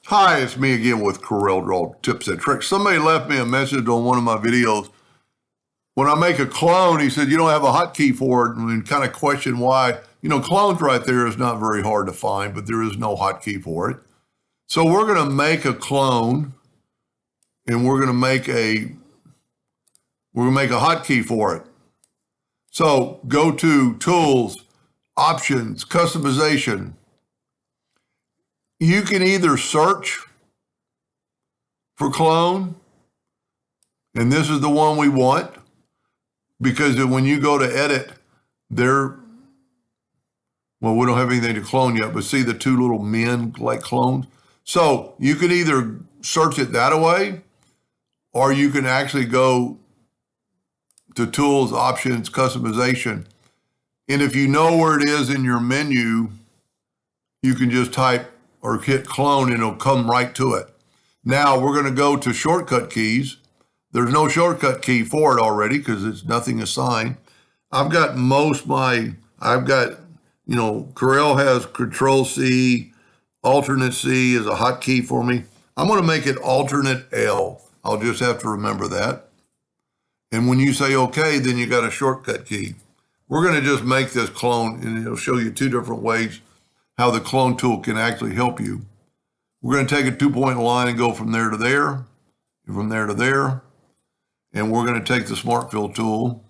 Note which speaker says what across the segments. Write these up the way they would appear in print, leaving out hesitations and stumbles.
Speaker 1: Hi, it's me again with CorelDraw tips and tricks. Somebody left me a message on one of my videos. When I make a clone, he said, you don't have a hotkey for it, and kind of questioned why. Clones right there is not very hard to find, but there is no hotkey for it. So we're going to make a clone, and we're going to make a hotkey for it. So go to Tools, Options, Customization. You can either search for clone, and this is the one we want, because when you go to edit, we don't have anything to clone yet, but see the two little men like clones? So you can either search it that way, or you can actually go to Tools, Options, Customization. And if you know where it is in your menu, you can just type or hit clone and it'll come right to it. Now we're going to go to shortcut keys. There's no shortcut key for it already because it's nothing assigned. Corel has Control C, alternate C is a hotkey for me. I'm going to make it alternate L. I'll just have to remember that. And when you say okay, then you got a shortcut key. We're going to just make this clone, and it'll show you two different ways how the clone tool can actually help you. We're going to take a 2-point line and go from there to there, and from there to there. And we're going to take the Smart Fill tool,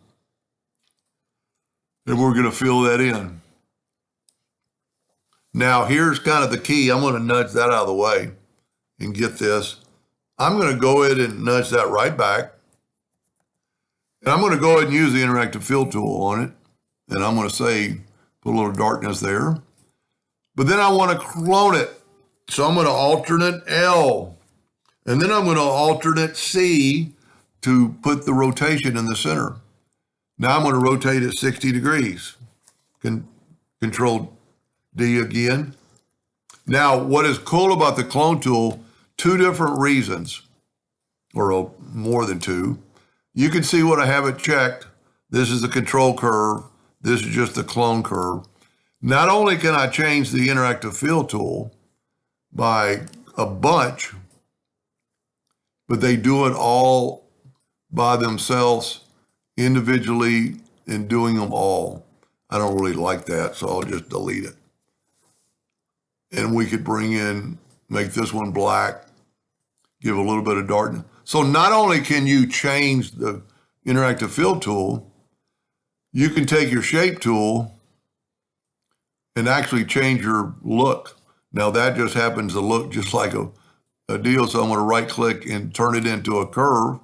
Speaker 1: and we're going to fill that in. Now, here's kind of the key. I'm going to nudge that out of the way and get this. I'm going to go ahead and nudge that right back. And I'm going to go ahead and use the Interactive Fill tool on it. And I'm going to say, put a little darkness there. But then I want to clone it. So I'm going to alternate L. And then I'm going to alternate C to put the rotation in the center. Now I'm going to rotate it 60 degrees. Control D again. Now, what is cool about the clone tool, two different reasons, or more than two. You can see what I have it checked. This is the control curve. This is just the clone curve. Not only can I change the Interactive Fill tool by a bunch, but they do it all by themselves, individually, and doing them all. I don't really like that, so I'll just delete it. And we could make this one black, give a little bit of darkness. So not only can you change the Interactive Fill tool, you can take your shape tool and actually change your look. Now that just happens to look just like a deal. So I'm going to right click and turn it into a curve.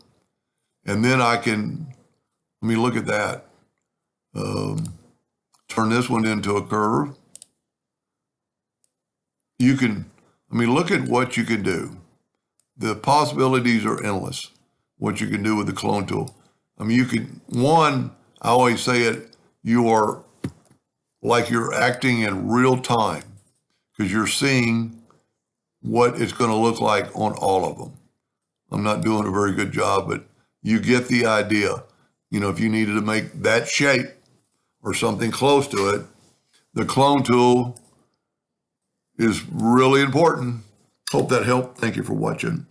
Speaker 1: And then let me look at that. Turn this one into a curve. Look at what you can do. The possibilities are endless, what you can do with the clone tool. I always say it, you are like you're acting in real time because you're seeing what it's going to look like on all of them. I'm not doing a very good job, but you get the idea. If you needed to make that shape or something close to it, the clone tool is really important. Hope that helped. Thank you for watching.